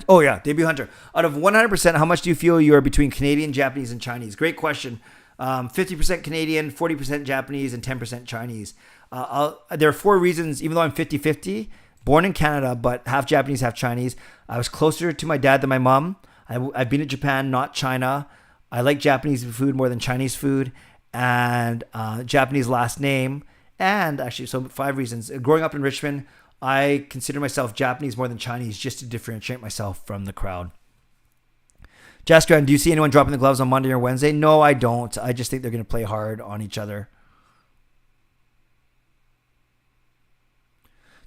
Oh, yeah. Debut Hunter. Out of 100%, how much do you feel you are between Canadian, Japanese, and Chinese? Great question. 50% Canadian, 40% Japanese, and 10% Chinese. There are 4 reasons, even though I'm 50-50, born in Canada, but half Japanese, half Chinese. I was closer to my dad than my mom. I've been to Japan, not China. I like Japanese food more than Chinese food. And Japanese last name. And actually, so 5 reasons. Growing up in Richmond, I consider myself Japanese more than Chinese just to differentiate myself from the crowd. Jaskran, do you see anyone dropping the gloves on Monday or Wednesday? No, I don't. I just think they're going to play hard on each other.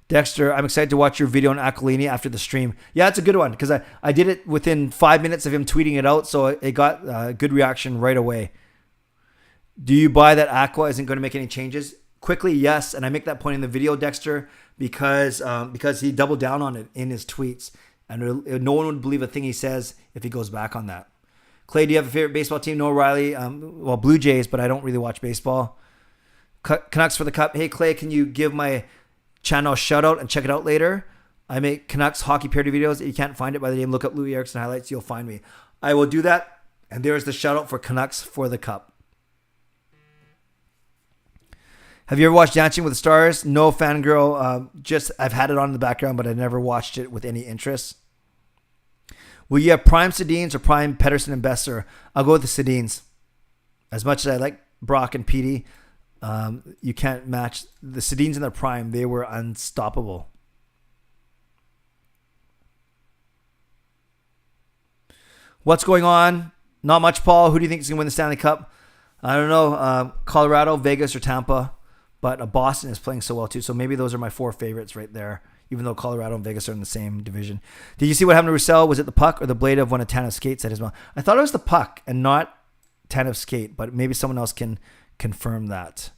Dexter, I'm excited to watch your video on Aquilini after the stream. Yeah, it's a good one because I did it within 5 minutes of him tweeting it out, so it got a good reaction right away. Do you buy that Aqua isn't going to make any changes? Quickly, yes, and I make that point in the video, Dexter, because he doubled down on it in his tweets, and no one would believe a thing he says if he goes back on that. Clay, do you have a favorite baseball team? No, Riley. Well, Blue Jays, but I don't really watch baseball. Canucks for the Cup. Hey, Clay, can you give my channel a shout out and check it out later? I make Canucks hockey parody videos. If you can't find it by the name, look up Louis Eriksson highlights. You'll find me. I will do that. And there's the shout out for Canucks for the Cup. Have you ever watched Dancing with the Stars? No, fangirl. Just I've had it on in the background, but I never watched it with any interest. Will you have prime Sedins or prime Pettersson and Besser? I'll go with the Sedins. As much as I like Brock and Petey, you can't match the Sedins in their prime. They were unstoppable. What's going on? Not much, Paul. Who do you think is going to win the Stanley Cup? I don't know. Colorado, Vegas, or Tampa. But Boston is playing so well too. So maybe those are my 4 favorites right there, even though Colorado and Vegas are in the same division. Did you see what happened to Roussel? Was it the puck or the blade of one of Tanev's skates at his mouth? I thought it was the puck and not Tanev's skate, but maybe someone else can confirm that.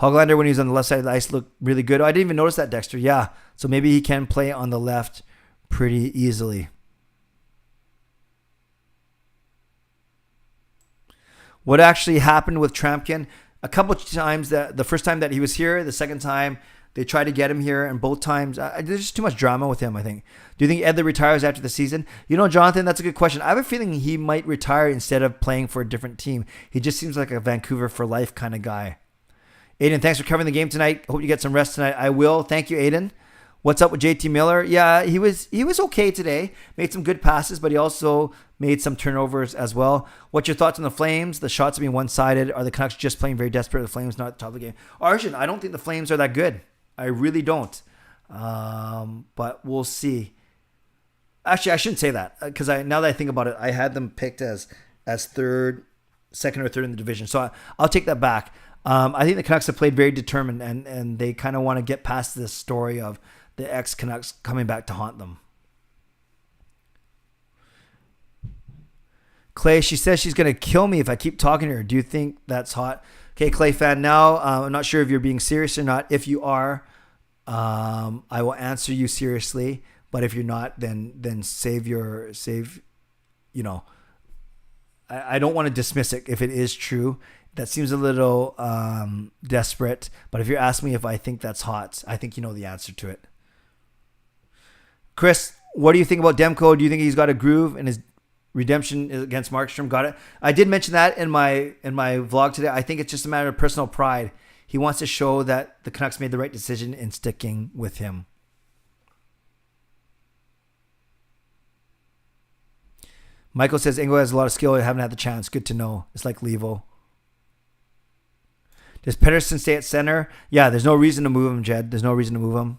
Hoglander, when he was on the left side of the ice, looked really good. Oh, I didn't even notice that, Dexter. Yeah, so maybe he can play on the left pretty easily. What actually happened with Trampkin? A couple of times, the first time that he was here, the second time they tried to get him here, and both times there's just too much drama with him, I think. Do you think Edler retires after the season? You know, Jonathan, that's a good question. I have a feeling he might retire instead of playing for a different team. He just seems like a Vancouver for life kind of guy. Aiden, thanks for covering the game tonight. Hope you get some rest tonight. I will. Thank you, Aiden. What's up with JT Miller? Yeah, he was okay today. Made some good passes, but he also made some turnovers as well. What's your thoughts on the Flames? The shots are being one-sided. Are the Canucks just playing very desperate? The Flames not at the top of the game. Arjun, I don't think the Flames are that good. I really don't. But we'll see. Actually, I shouldn't say that because now that I think about it, I had them picked as second or third in the division. So I'll take that back. I think the Canucks have played very determined, and they kind of want to get past this story of the ex-Canucks coming back to haunt them. Clay, she says she's going to kill me if I keep talking to her. Do you think that's hot? Okay, Clay fan, now I'm not sure if you're being serious or not. If you are, I will answer you seriously. But if you're not, then save. You know, I don't want to dismiss it if it is true. That seems a little desperate. But if you're asking me if I think that's hot, I think you know the answer to it. Chris, what do you think about Demko? Do you think he's got a groove in his redemption against Markstrom? Got it. I did mention that in my vlog today. I think it's just a matter of personal pride. He wants to show that the Canucks made the right decision in sticking with him. Michael says Ingo has a lot of skill. I haven't had the chance. Good to know. It's like Levo. Does Pedersen stay at center? Yeah, there's no reason to move him, Jed. There's no reason to move him.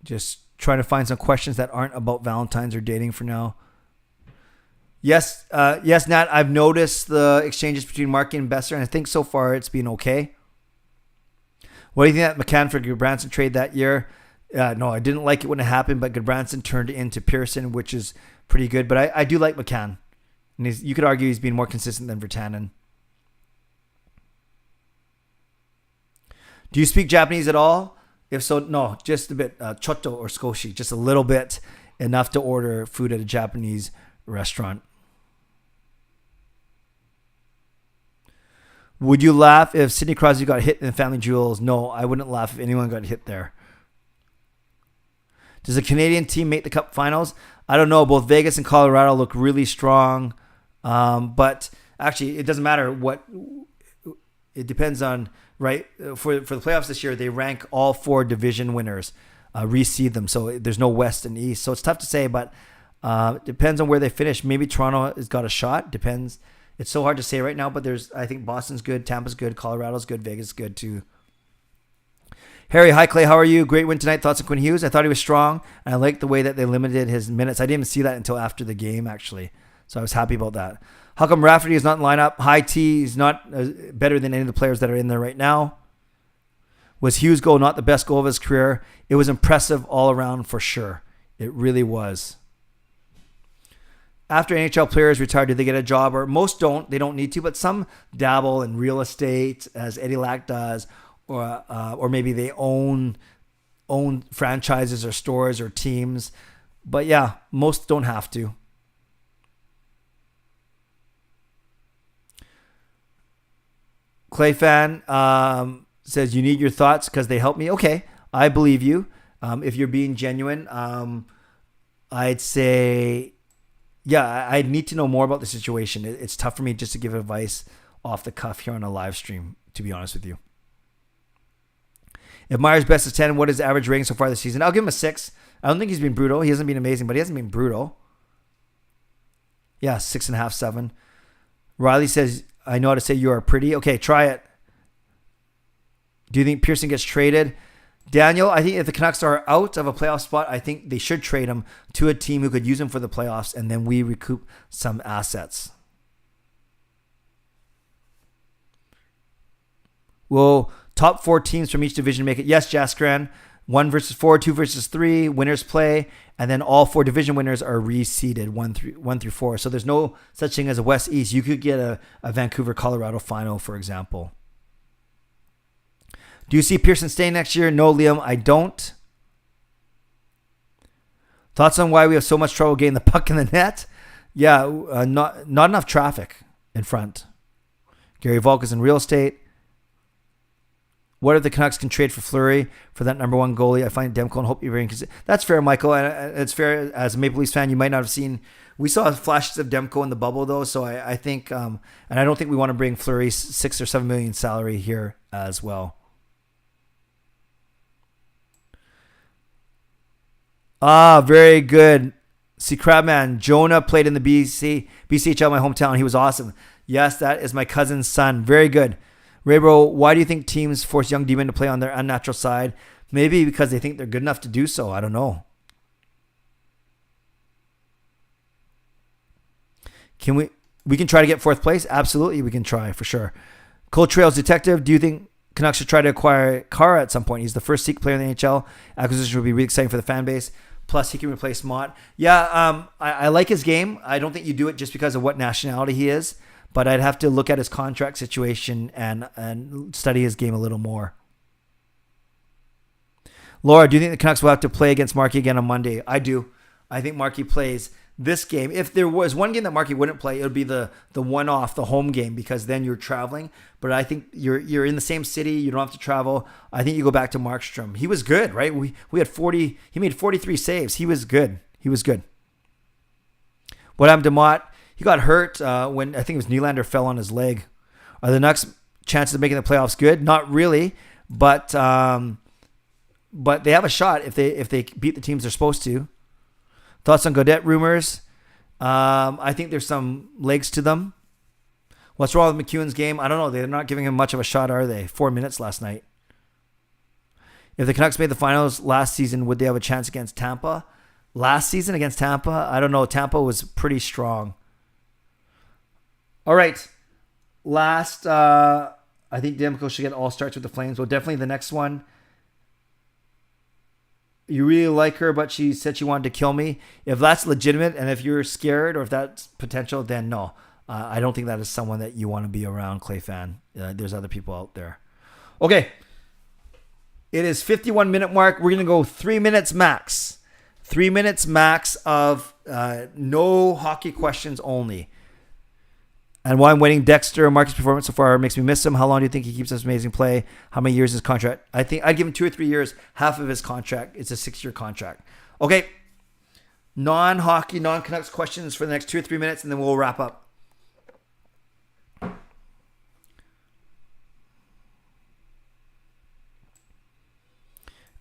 Just trying to find some questions that aren't about Valentine's or dating for now. Yes, Nat, I've noticed the exchanges between Markey and Besser, and I think so far it's been okay. What do you think that McCann for Goodbranson trade that year? No, I didn't like it when it happened, but Goodbranson turned into Pearson, which is pretty good. But I do like McCann. And you could argue he's been more consistent than Virtanen. Do you speak Japanese at all? If so, no, just a bit. Chotto or skoshi, just a little bit. Enough to order food at a Japanese restaurant. Would you laugh if Sidney Crosby got hit in the Family Jewels? No, I wouldn't laugh if anyone got hit there. Does a Canadian team make the Cup Finals? I don't know. Both Vegas and Colorado look really strong. But actually, it doesn't matter what. It depends on, right? For the playoffs this year, they rank all 4 division winners, reseed them. So there's no West and East. So it's tough to say, but it depends on where they finish. Maybe Toronto has got a shot. Depends. It's so hard to say right now, but I think Boston's good, Tampa's good, Colorado's good, Vegas is good too. Harry, hi Clay, how are you? Great win tonight. Thoughts on Quinn Hughes? I thought he was strong, and I liked the way that they limited his minutes. I didn't even see that until after the game, actually. So I was happy about that. How come Rafferty is not in lineup? High T is not better than any of the players that are in there right now. Was Hughes' goal not the best goal of his career? It was impressive all around for sure. It really was. After NHL players retire, do they get a job? Or most don't. They don't need to, but some dabble in real estate, as Eddie Lack does, or maybe they own franchises or stores or teams. But yeah, most don't have to. Clay fan says you need your thoughts because they help me. Okay, I believe you. If you're being genuine, I'd say, yeah, I need to know more about the situation. It's tough for me just to give advice off the cuff here on a live stream, to be honest with you. If Myers best is 10, what is the average rating so far this season? I'll give him a 6. I don't think he's been brutal. He hasn't been amazing, but he hasn't been brutal. Yeah, 6.5, 7. Riley says, I know how to say you are pretty. Okay, try it. Do you think Pearson gets traded? Daniel, I think if the Canucks are out of a playoff spot, I think they should trade him to a team who could use him for the playoffs, and then we recoup some assets. Will top 4 teams from each division make it? Yes, Jaskran. 1 versus 4, 2 versus 3, winners play, and then all 4 division winners are reseeded 1 through 4. So there's no such thing as a West East. You could get a Vancouver Colorado final, for example. Do you see Pearson staying next year? No, Liam, I don't. Thoughts on why we have so much trouble getting the puck in the net? Yeah, not enough traffic in front. Gary Volk is in real estate. What if the Canucks can trade for Fleury for that number one goalie? I find Demko and hope you're very consistent. That's fair, Michael. And it's fair. As a Maple Leafs fan, you might not have seen. We saw flashes of Demko in the bubble, though. So I think, and I don't think we want to bring Fleury 6 or 7 million salary here as well. Very good. See, Crabman, Jonah played in the BCHL, my hometown. He was awesome. Yes, that is my cousin's son. Very good. Raybro, why do you think teams force young D-men to play on their unnatural side? Maybe because they think they're good enough to do so. I don't know. We can try to get 4th place? Absolutely, we can try, for sure. Cold Trails Detective, do you think Canucks should try to acquire Kara at some point? He's the first Sikh player in the NHL. Acquisition would be really exciting for the fan base. Plus, he can replace Mott. Yeah, I like his game. I don't think you do it just because of what nationality he is. But I'd have to look at his contract situation and study his game a little more. Laura, do you think the Canucks will have to play against Markey again on Monday? I do. I think Markey plays this game. If there was one game that Markey wouldn't play, it would be the one-off, the home game, because then you're traveling. But I think you're in the same city. You don't have to travel. I think you go back to Markstrom. He was good, right? We had 40. He made 43 saves. He was good. What happened to Mott? He got hurt when I think it was Nylander fell on his leg. Are the Canucks' chances of making the playoffs good? Not really, but they have a shot if they beat the teams they're supposed to. Thoughts on Gaudette rumors? I think there's some legs to them. What's wrong with McEwen's game? I don't know. They're not giving him much of a shot, are they? 4 minutes last night. If the Canucks made the finals last season, would they have a chance against Tampa? Last season against Tampa? I don't know. Tampa was pretty strong. All right. Last, I think Demko should get all starts with the Flames. Well, definitely the next one. You really like her, but she said she wanted to kill me. If that's legitimate and if you're scared or if that's potential, then no. I don't think that is someone that you want to be around, Clay fan. There's other people out there. Okay. It is 51-minute mark. We're going to go 3 minutes max. 3 minutes max of no hockey questions only. And while I'm waiting, Dexter, Marcus' performance so far makes me miss him. How long do you think he keeps this amazing play? How many years is his contract? I think I'd give him 2 or 3 years. Half of his contract. It's a 6-year contract. Okay. Non-hockey, non-Canucks questions for the next 2 or 3 minutes, and then we'll wrap up.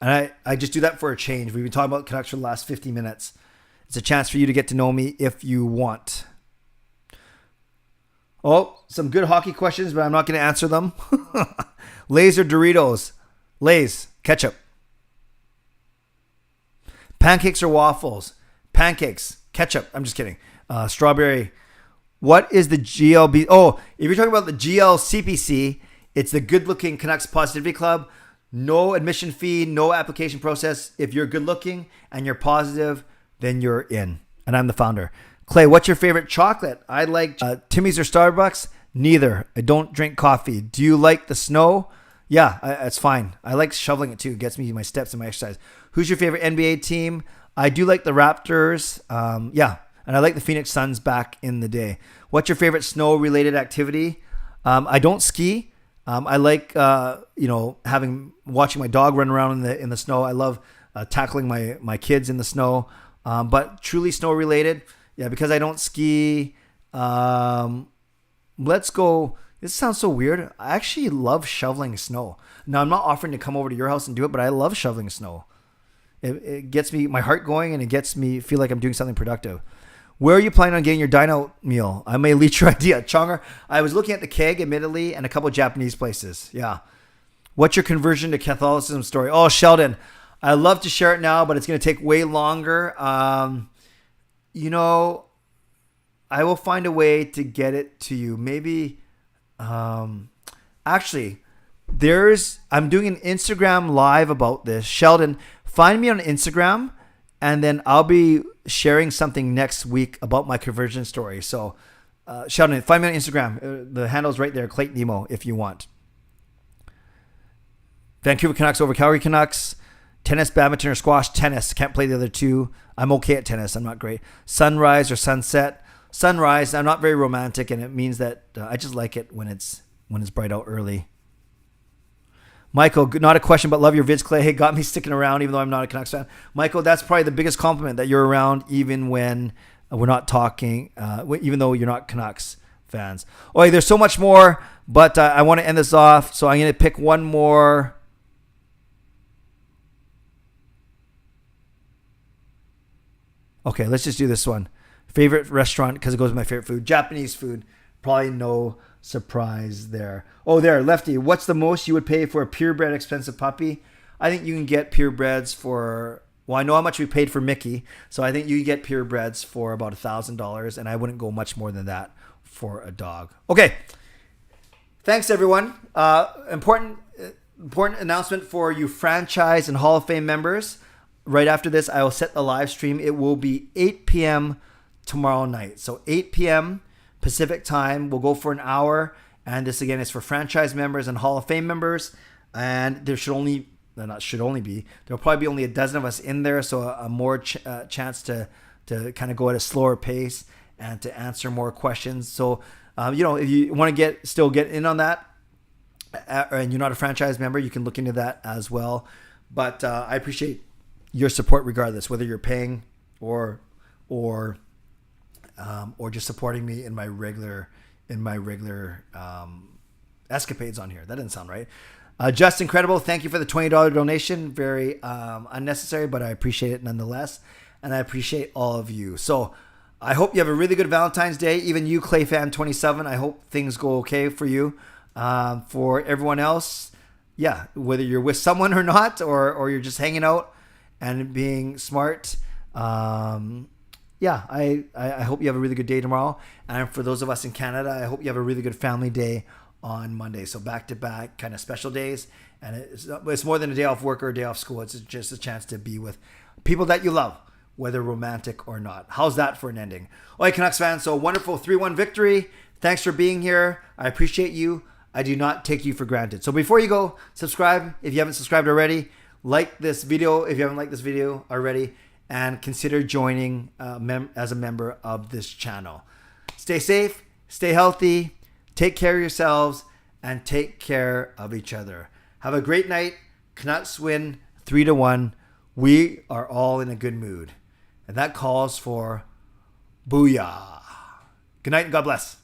And I just do that for a change. We've been talking about Canucks for the last 50 minutes. It's a chance for you to get to know me if you want. Oh, some good hockey questions, but I'm not going to answer them. Lay's or Doritos? Lay's. Ketchup. Pancakes or waffles? Pancakes. Ketchup. I'm just kidding. Strawberry. What is the GLB? Oh, if you're talking about the GLCPC, it's the Good Looking Canucks Positivity Club. No admission fee, no application process. If you're good looking and you're positive, then you're in. And I'm the founder. Clay, what's your favorite chocolate? I like Timmy's or Starbucks. Neither. I don't drink coffee. Do you like the snow? Yeah, it's fine. I like shoveling it too. It gets me my steps and my exercise. Who's your favorite NBA team? I do like the Raptors. Yeah, and I like the Phoenix Suns back in the day. What's your favorite snow-related activity? I don't ski. I like watching my dog run around in the snow. I love tackling my kids in the snow. But truly snow-related. Yeah, because I don't ski. Let's go. This sounds so weird. I actually love shoveling snow. Now, I'm not offering to come over to your house and do it, but I love shoveling snow. It gets my heart going, and it gets me feel like I'm doing something productive. Where are you planning on getting your dine-out meal? I may leech your idea. Chonger, I was looking at the Keg, admittedly, and a couple Japanese places. Yeah. What's your conversion to Catholicism story? Oh, Sheldon, I'd love to share it now, but it's going to take way longer. I will find a way to get it to you. Maybe, actually, I'm doing an Instagram live about this. Sheldon, find me on Instagram, and then I'll be sharing something next week about my conversion story. So, Sheldon, find me on Instagram. The handle's right there, Clayton Nemo, if you want. Vancouver Canucks over Calgary Canucks. Tennis, badminton, or squash? Tennis. Can't play the other two. I'm okay at tennis. I'm not great. Sunrise or sunset? Sunrise. I'm not very romantic, and it means that I just like it when it's bright out early. Michael, not a question, but love your vids, Clay. Hey, got me sticking around even though I'm not a Canucks fan. Michael, that's probably the biggest compliment, that you're around even when we're not talking, even though you're not Canucks fans. Okay, there's so much more, but I want to end this off, so I'm going to pick one more. Okay, let's just do this one. Favorite restaurant, because it goes with my favorite food. Japanese food. Probably no surprise there. Oh, there, Lefty. What's the most you would pay for a purebred expensive puppy? I think you can get purebreds for... Well, I know how much we paid for Mickey, so I think you can get purebreds for about $1,000, and I wouldn't go much more than that for a dog. Okay. Thanks, everyone. Important announcement for you franchise and Hall of Fame members. Right after this, I will set the live stream. It will be 8 p.m. tomorrow night. So 8 p.m. Pacific time. We'll go for an hour. And this, again, is for franchise members and Hall of Fame members. And there there'll probably be only a dozen of us in there. So a more chance to kind of go at a slower pace and to answer more questions. So, if you want to still get in on that, and you're not a franchise member, you can look into that as well. But I appreciate your support regardless, whether you're paying or just supporting me in my regular escapades on here. That didn't sound right. Just incredible. Thank you for the $20 donation. Very unnecessary, but I appreciate it nonetheless. And I appreciate all of you. So I hope you have a really good Valentine's Day. Even you, ClayFan27, I hope things go okay for you. For everyone else, yeah, whether you're with someone or not, or you're just hanging out and being smart, I hope you have a really good day tomorrow. And for those of us in Canada, I hope you have a really good family day on Monday. So back-to-back kind of special days. And it's more than a day off work or a day off school. It's just a chance to be with people that you love, whether romantic or not. How's that for an ending? All right, Canucks fans, so wonderful 3-1 victory. Thanks for being here. I appreciate you. I do not take you for granted. So before you go, subscribe if you haven't subscribed already. Like this video if you haven't liked this video already. And consider joining as a member of this channel. Stay safe, stay healthy, take care of yourselves, and take care of each other. Have a great night. Canucks win 3-1. We are all in a good mood. And that calls for booyah. Good night and God bless.